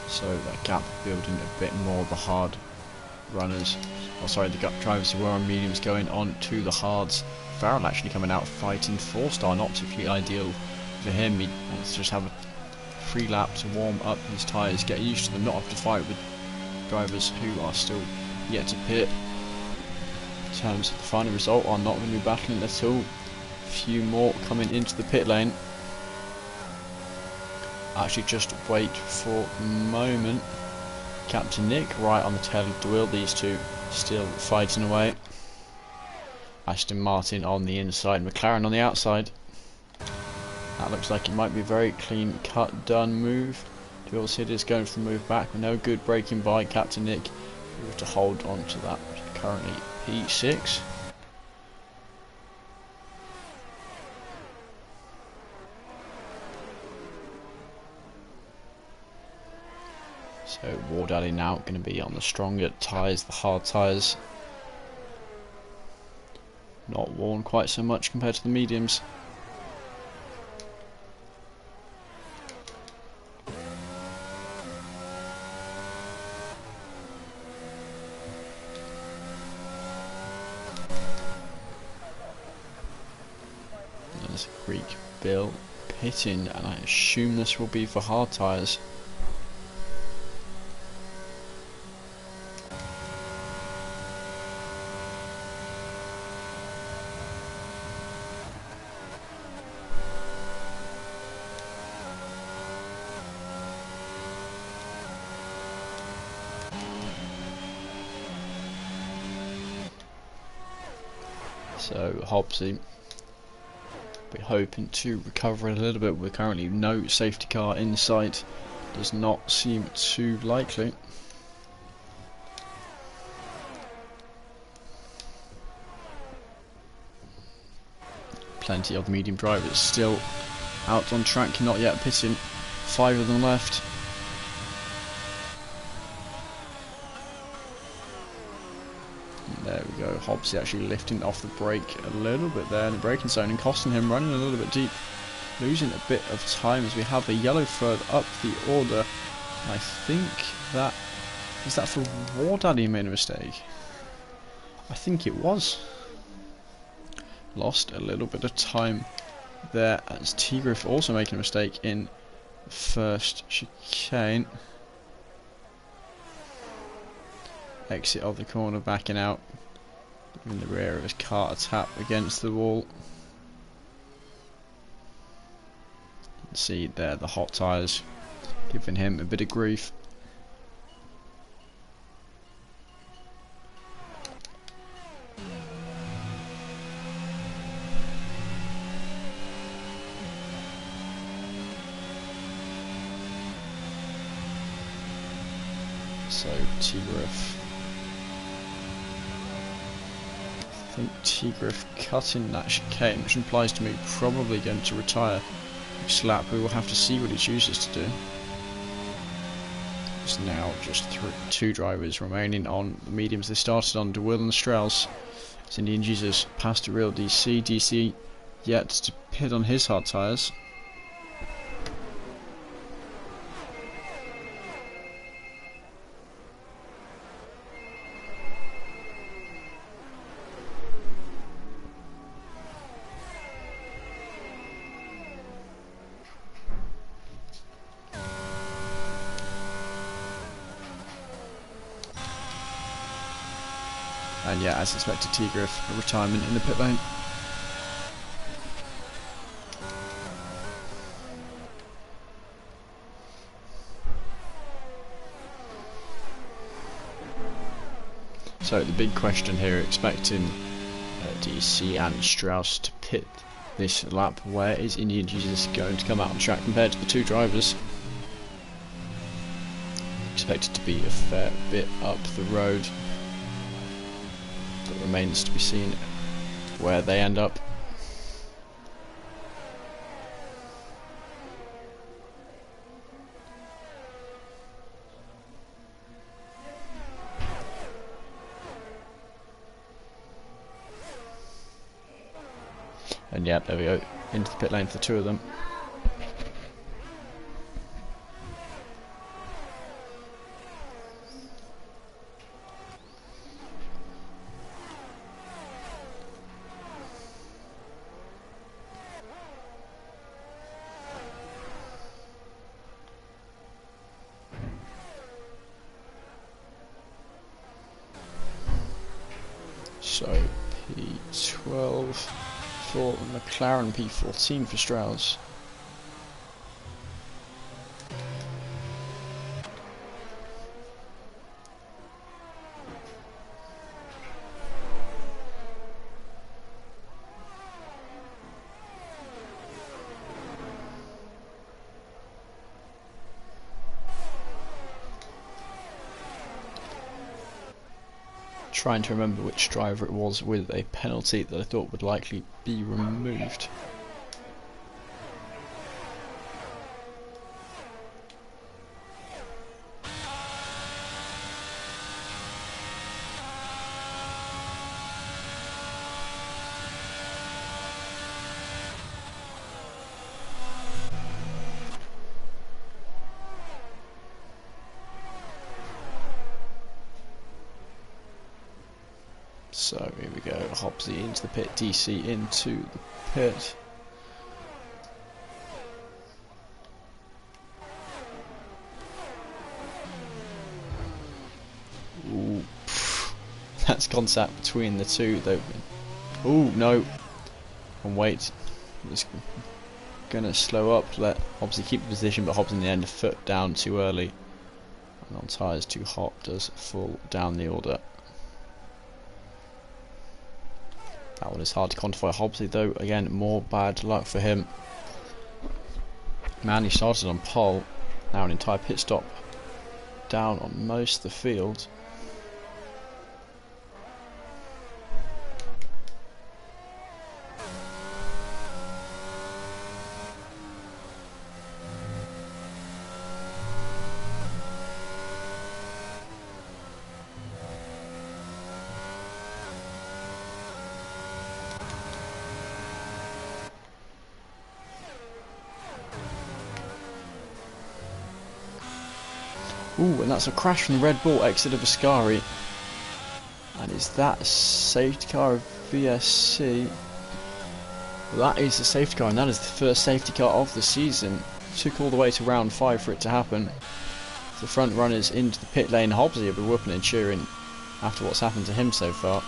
So that gap building a bit more, the hard runners, or sorry, the drivers who were on mediums going on to the hards. Farrell actually coming out fighting 4-star, not particularly ideal for him. He wants to just have a free lap to warm up his tyres, get used to them, not have to fight with drivers who are still yet to pit. In terms of the final result, are not going to be battling at all. A few more coming into the pit lane. Actually, just wait for a moment. Captain Nick right on the tail of the wheel. These two still fighting away. Aston Martin on the inside, McLaren on the outside. That looks like it might be a very clean cut done move. Dual Hitters going for the move back with no good braking by Captain Nick, able to hold on to that. Currently P6. So Ward Alley now going to be on the stronger tyres, the hard tyres. Not worn quite so much compared to the mediums. There's a Greek Bill pitting, and I assume this will be for hard tyres. So Hobbsy, we're hoping to recover a little bit. With currently no safety car in sight, does not seem too likely. Plenty of medium drivers still out on track, not yet pitting. 5 of them left. There we go, Hobbsy actually lifting off the brake a little bit there in the braking zone and costing him running a little bit deep, losing a bit of time as we have a yellow flag up the order. I think that, is that for War Daddy made a mistake? I think it was. Lost a little bit of time there as T-Griff also making a mistake in the first chicane. Exit of the corner, backing out in the rear of his car, a tap against the wall. You can see there the hot tyres giving him a bit of grief. So T-Griff, I think T-Griff cutting that chicane, which implies to me probably going to retire next lap. We will have to see what he chooses to do. There's now just 2 drivers remaining on the mediums. They started on DeWitt and Strauss. It's Indian Jesus past the real DC. DC yet to pit on his hard tyres. And yeah, as expected, T-Griff, a retirement in the pit lane. So the big question here, expecting DC and Strauss to pit this lap. Where is Indian Jesus going to come out on track compared to the two drivers? Expected to be a fair bit up the road. It remains to be seen where they end up. And yeah, there we go, into the pit lane for the two of them. So P12 for McLaren, P14 for Strauss. Trying to remember which driver it was with a penalty that I thought would likely be removed. So here we go, Hobbsy into the pit, DC into the pit. Ooh, that's contact between the two though. Ooh, no. And wait, it's gonna slow up, let Hobbsy keep the position, but Hobbs in the end a foot down too early. And on tyres too hot does fall down the order. That one is hard to quantify. Hobbsy though, again, more bad luck for him. Man, he started on pole, now an entire pit stop down on most of the field. Ooh, and that's a crash from the Red Bull exit of Ascari. And is that a safety car of VSC? Well, that is the safety car, and that is the first safety car of the season. It took all the way to round 5 for it to happen. The front runners into the pit lane. Hobbsy will be whooping and cheering after what's happened to him so far.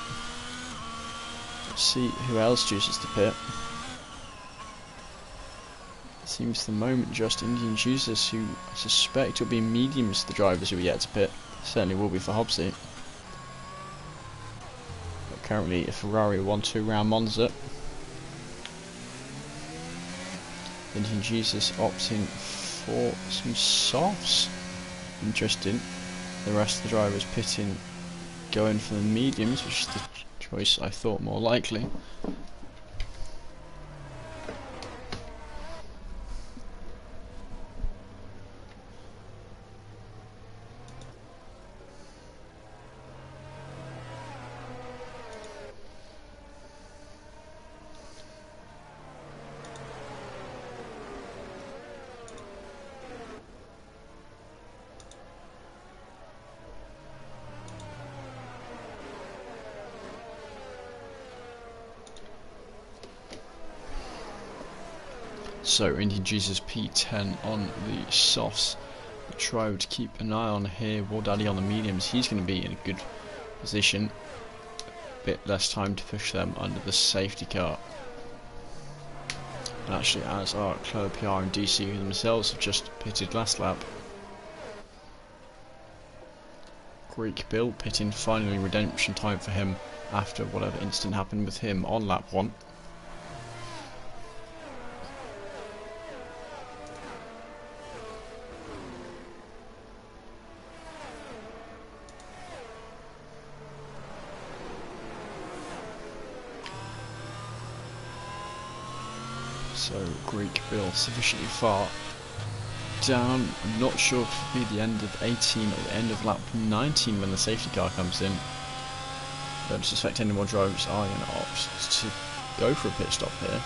Let's see who else chooses to pit. Seems the moment just Indian Jesus, who I suspect will be mediums, the drivers who are yet to pit. Certainly will be for Hobbsy. But currently a Ferrari 1-2 round Monza. Indian Jesus opting for some softs. Interesting. The rest of the drivers pitting, going for the mediums, which is the choice I thought more likely. So Indian Jesus P10 on the softs. We'll try to keep an eye on here. War Daddy on the mediums. He's going to be in a good position. A bit less time to push them under the safety car. And actually, as our Chloe PR and DC, who themselves have just pitted last lap. Greek Bill pitting, finally redemption time for him after whatever incident happened with him on lap 1. So Greek Bill sufficiently far down. I'm not sure if it'll be the end of 18 or the end of lap 19 when the safety car comes in. Don't suspect any more drivers are going to opt to go for a pit stop here.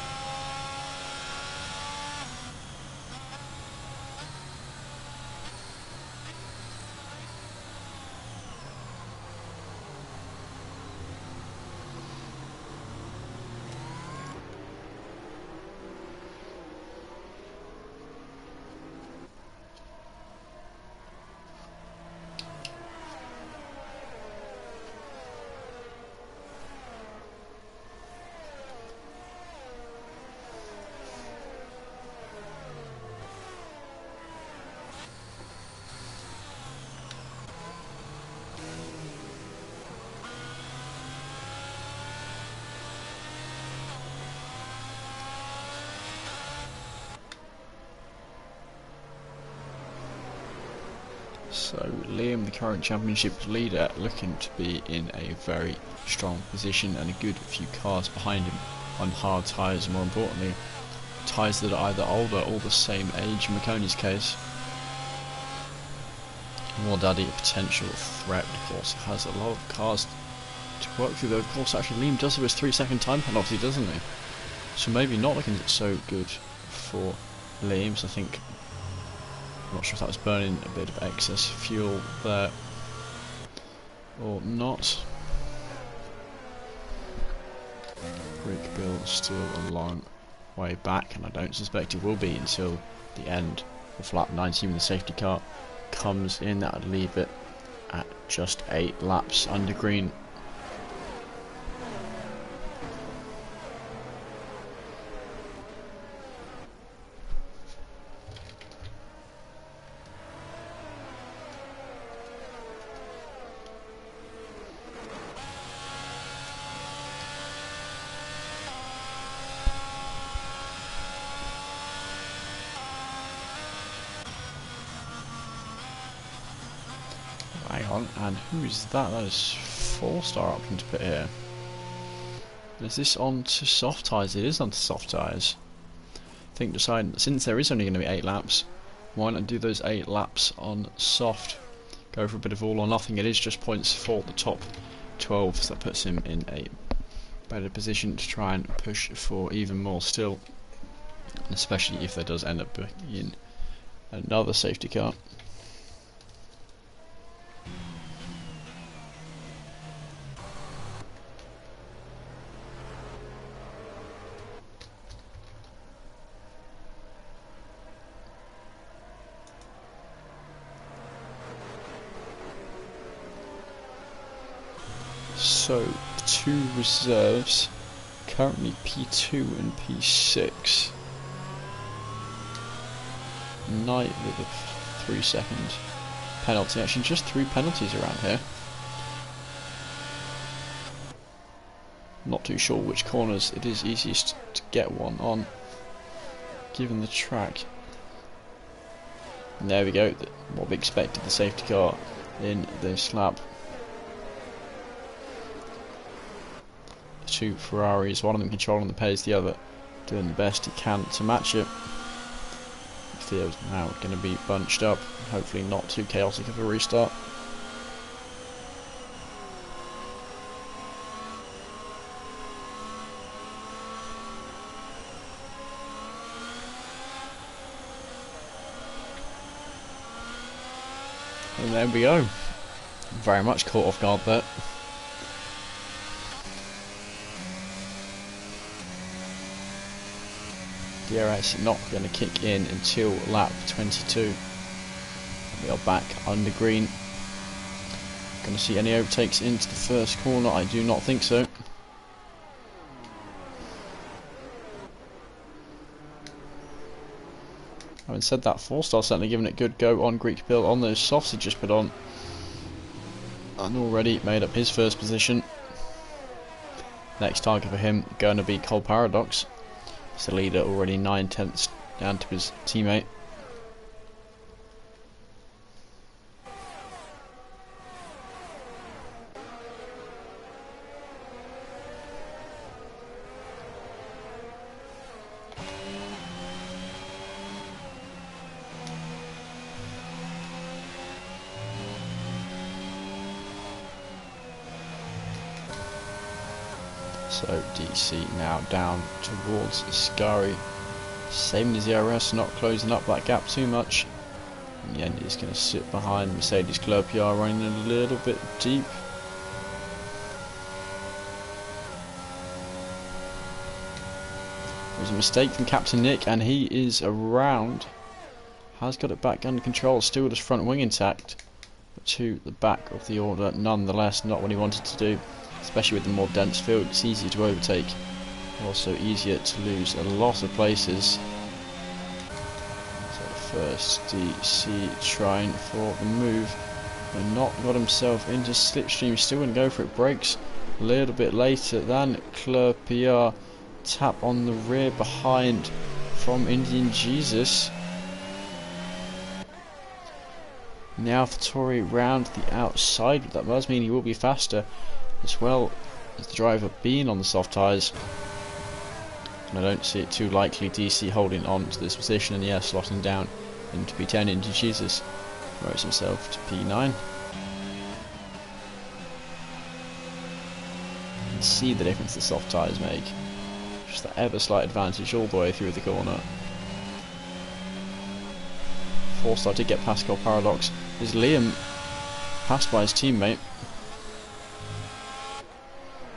So Liam, the current championship leader, looking to be in a very strong position and a good few cars behind him on hard tyres, and more importantly tyres that are either older or the same age in McConey's case. More Daddy, a potential threat, of course, has a lot of cars to work through, though of course actually Liam does have his 3-second time penalty, doesn't he? So maybe not looking so good for Liam, so I think, I'm not sure if that was burning a bit of excess fuel there or not. Greek Bill still a long way back, and I don't suspect it will be until the end of lap 19 when the safety car comes in. That would leave it at just 8 laps under green. Hang on, and who is that? That is 4-star option to put here. Is this on to soft tyres? It is on to soft tyres. I think decide, since there is only going to be 8 laps, why not do those 8 laps on soft? Go for a bit of all or nothing. It is just points for the top 12, so that puts him in a better position to try and push for even more still, especially if there does end up being another safety car. So, the 2 reserves, currently P2 and P6. Knight with a 3-second penalty. Actually, just 3 penalties around here. Not too sure which corners it is easiest to get one on, given the track. And there we go, what we expected, the safety car in this lap. 2 Ferraris, one of them controlling the pace, the other doing the best he can to match it. Theo's now going to be bunched up, hopefully not too chaotic of a restart. And there we go. Very much caught off guard there. DRS not going to kick in until lap 22. We are back under green. Going to see any overtakes into the first corner? I do not think so. Having said that, 4-star certainly giving it a good go on Greek Bill on those softs he just put on, and already made up his first position. Next target for him going to be Cole Paradox. He's the leader, already 9/10 down to his teammate. So DC now down towards Ascari. Same as the RS, not closing up that gap too much. In the end, he's going to sit behind Mercedes Club PR, running a little bit deep. There's a mistake from Captain Nick, and he is around. Has got it back under control, still with his front wing intact. But to the back of the order, nonetheless, not what he wanted to do. Especially with the more dense field, it's easier to overtake. Also easier to lose a lot of places. So first DC trying for the move, but not got himself into slipstream. Still going to go for it. Brakes a little bit later than Club PR. Tap on the rear behind from Indian Jesus. And the AlphaTauri round the outside. That must mean he will be faster, as well as the driver being on the soft tyres. And I don't see it too likely DC holding on to this position, and yeah, slotting down into P10 into Jesus. Promotes himself to P9. You can see the difference the soft tyres make. Just that ever slight advantage all the way through the corner. 4-star did get past Cole Paradox. Is Liam passed by his teammate?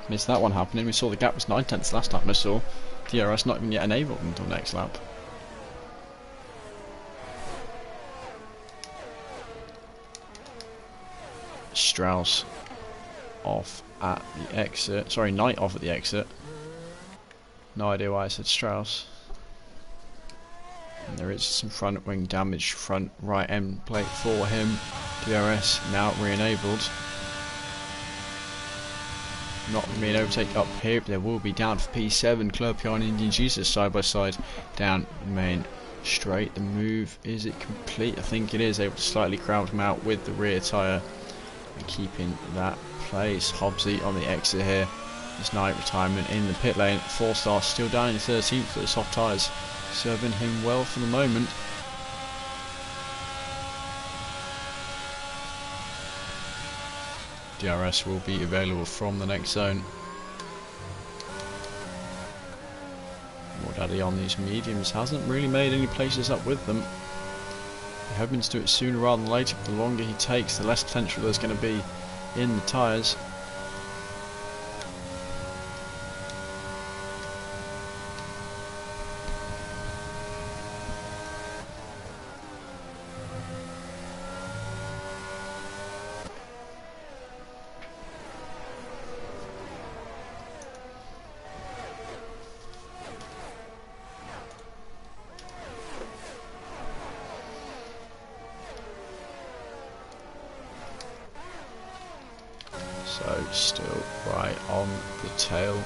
Missed that one happening. We saw the gap was 9/10 last lap, and I saw DRS not even yet enabled until next lap. Strauss off at the exit. Sorry, Knight off at the exit. No idea why I said Strauss. And there is some front wing damage, front right end plate for him. DRS now re-enabled. Not being overtake up here, but there will be down for P7. Club PR and Indian Jesus side by side down main straight. The move, is it complete? I think it is. Able to slightly crowd him out with the rear tyre and keeping that place. Hobbsy on the exit here. This night retirement in the pit lane. 4-star still down in 13th for the soft tyres, serving him well for the moment. DRS will be available from the next zone. More Daddy on these mediums hasn't really made any places up with them. We're hoping to do it sooner rather than later, but the longer he takes, the less potential there's going to be in the tyres. So still right on the tail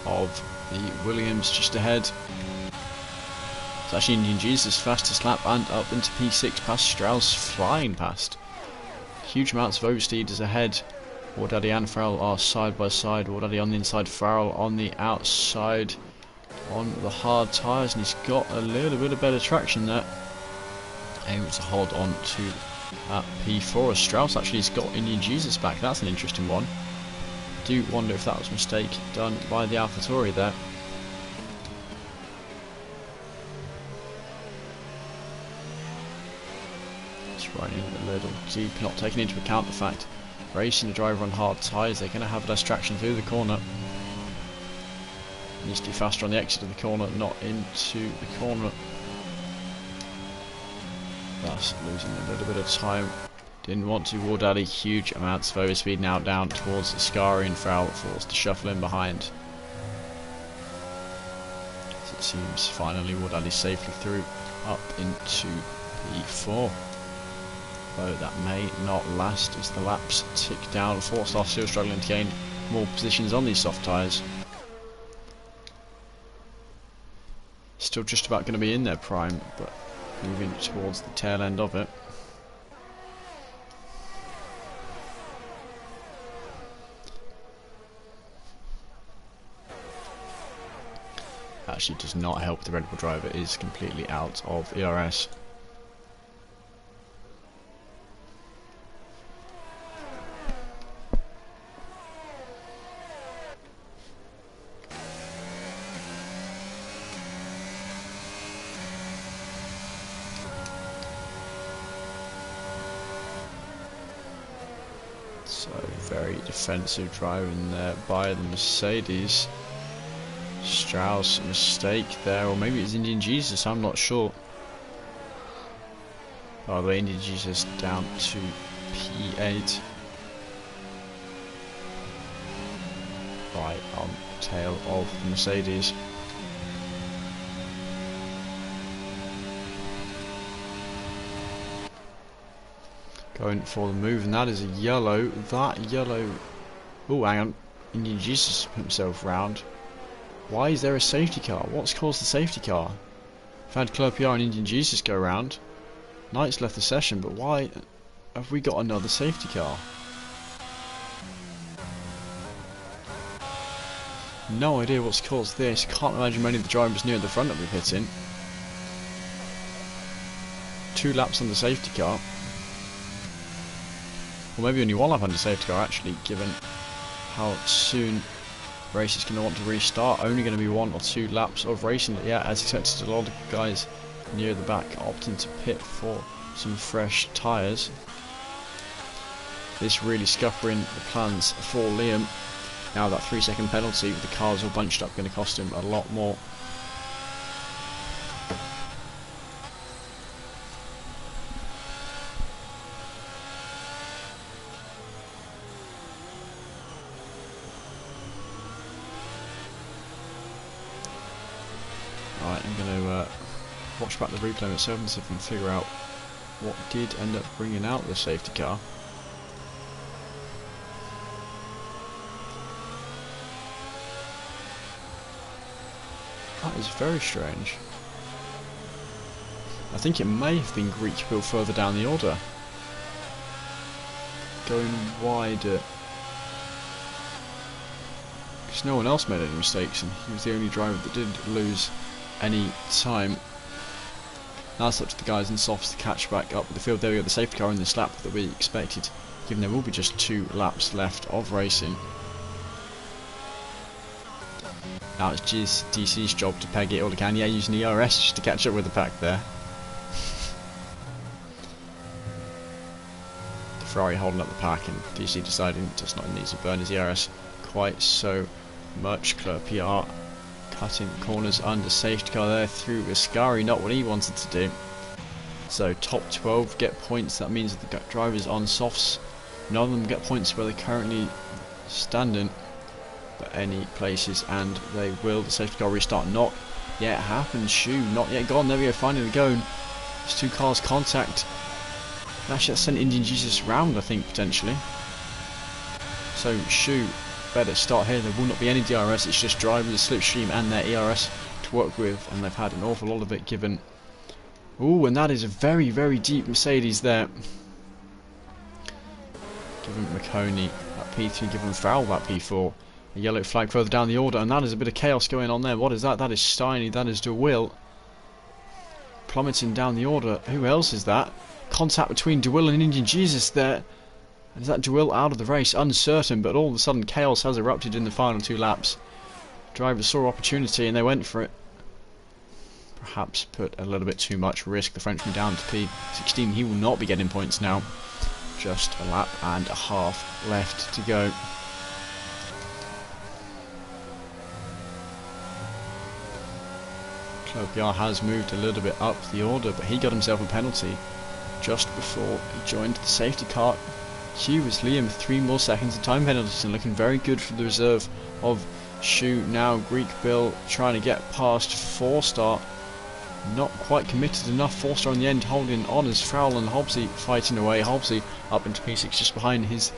of the Williams just ahead. It's actually Indian Jesus fastest lap and up into P6 past Strauss, flying past. Huge amounts of oversteers ahead. Wardaddy and Farrell are side by side. Wardaddy on the inside, Farrell on the outside on the hard tyres, and he's got a little bit of better traction there. Able to hold on to at P4. Strauss actually has got Indian Jesus back. That's an interesting one. I do wonder if that was a mistake done by the AlphaTauri there. It's running a little deep, not taking into account the fact racing the driver on hard tyres, they're going to have less traction through the corner. Needs to be faster on the exit of the corner, not into the corner. Thus losing a little bit of time. Didn't want to. Wardaddy, huge amounts of overspeed now down towards the Ascari, and Farrell forced to shuffle in behind. As it seems finally Wardaddy safely through up into P4. Though that may not last as the laps tick down. 4-star still struggling to gain more positions on these soft tyres. Still just about going to be in their prime, but moving towards the tail end of it. Actually does not help the Red Bull driver is completely out of ERS. So very defensive driving there by the Mercedes. Strauss, mistake there, or maybe it's Indian Jesus, I'm not sure. By the way, Indian Jesus down to P8. Right on tail of the Mercedes. Going for the move, and that is a yellow. That yellow. Oh, hang on. Indian Jesus put himself round. Why is there a safety car? What's caused the safety car? We've had Club PR and Indian Jesus go round. Knight's left the session, but why have we got another safety car? No idea what's caused this. Can't imagine many of the drivers near the front that we've hit in. 2 laps on the safety car. Or maybe only 1 lap on the safety car actually, given how soon race is going to want to restart. Only going to be 1 or 2 laps of racing. But yeah, as expected, a lot of guys near the back opting to pit for some fresh tyres. This really scuppering the plans for Liam. Now that 3-second penalty with the cars all bunched up going to cost him a lot more. Right, I'm going to watch back the replay myself and see if I can figure out what did end up bringing out the safety car. That is very strange. I think it may have been Greek built further down the order. Going wider. Because no one else made any mistakes and he was the only driver that did lose any time. Now it's up to the guys in softs to catch back up with the field. There we go, the safety car in this lap that we expected, given there will be just 2 laps left of racing. Now it's DC's job to peg it all he can. Yeah, using the ERS just to catch up with the pack there. The Ferrari holding up the pack and DC deciding does not need to burn his ERS quite so much. Club PR cutting corners under safety car there through Ascari, not what he wanted to do. So top 12 get points. That means that the drivers on softs, none of them get points where they're currently standing, but any places, and they will. The safety car restart not yet happened. Shoe not yet gone. There we go, finding the going. There's 2 cars contact. Actually that sent Indian Jesus round, I think, potentially. So Shoe better start here. There will not be any DRS, it's just driving the slipstream and their ERS to work with, and they've had an awful lot of it given. Ooh, and that is a very, very deep Mercedes there. Given McConey at P3, given Farrell at P4. A yellow flag further down the order, and that is a bit of chaos going on there. What is that? That is Steiny, that is DeWill. Plummeting down the order. Who else is that? Contact between DeWill and Indian Jesus there. Is that DeWill out of the race? Uncertain, but all of a sudden chaos has erupted in the final 2 laps. Drivers saw opportunity and they went for it. Perhaps put a little bit too much risk. The Frenchman down to P16. He will not be getting points now. Just a lap and a half left to go. Clopiar has moved a little bit up the order, but he got himself a penalty just before he joined the safety car. Q was Liam 3 more seconds of time penalties, and looking very good for the reserve of Shu. Now Greek Bill trying to get past 4-star, not quite committed enough. 4-star in the end, holding on as Farrell and Hobbsy fighting away. Hobbsy up into P6 just behind his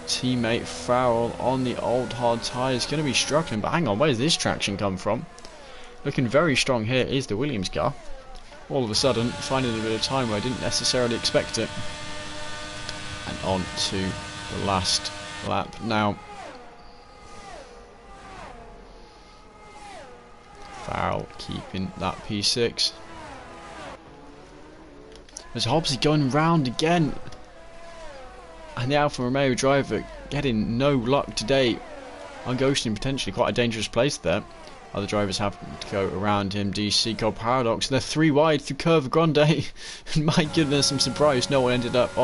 teammate Farrell on the old hard tyres, going to be struggling, but hang on, where's this traction come from? Looking very strong here is the Williams car. All of a sudden, finding a bit of time where I didn't necessarily expect it. And on to the last lap now. Farrell keeping that P6. As Hobbsy going round again. And the Alfa Romeo driver getting no luck today. I'm ghosting potentially quite a dangerous place there. Other drivers have to go around him. DC Cold Paradox. They're 3 wide through Curva Grande. My goodness, I'm surprised no one ended up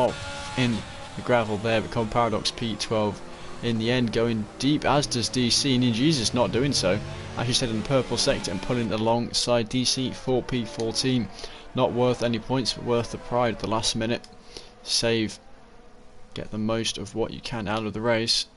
in the gravel there. But Cold Paradox P12 in the end going deep, as does DC. And Jesus not doing so. Actually stayed in the purple sector and pulling alongside DC for P14. Not worth any points, but worth the pride at the last minute. Save. Get the most of what you can out of the race.